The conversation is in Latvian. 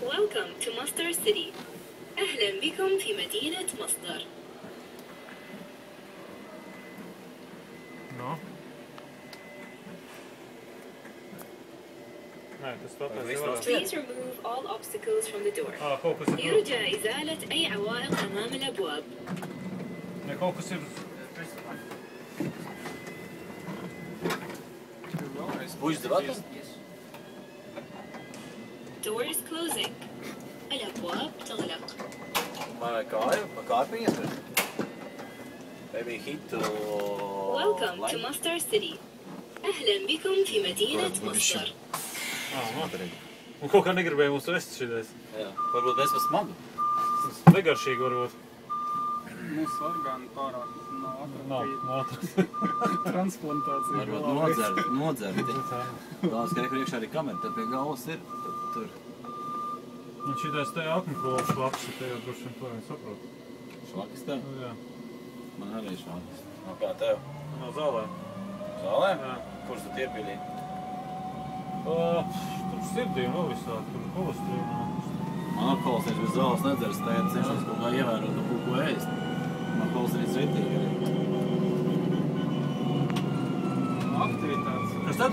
Welcome to Masdar City. أهلا بكم في مدينة مصدر. No. Please remove all obstacles from the door. فوكس. يرجى إزالة أي عوائق أمام الأبواب. فوكس. Push the button. Door is closing. الأبواب تغلق. Maar kaart ben je terug. Maybe hit to... Welcome to Masdar City. أهلا بكم في مدينة مصدر. Un kaut kā negribēja mūs vest šitais. Jā, varbūt mēs pa smagu. Negaršīgi varbūt. Mūsu orgāni pārāk Nav ātras. transplantācija. Varbūt nodzerti. Galvas, ka priekšā arī kamera, tad pie galvas ir tur. Un šitais te akmeņprobu šlaps, te jau droši vien to viņi saprot. Šlakis tev? Jā. Man arī šlakis. No kā tev? No zālēm. Zālēm? Jā. Kurš tu iepilīji? Tur sirdī un vēl visādi, tur kolesterīna. Man kolestīns bez zāles nedzeras, tagad cenšos kaut kā ievērot no ko ēst. Man kolestīns ritīgi arī. Aktivitātes. Kas tad?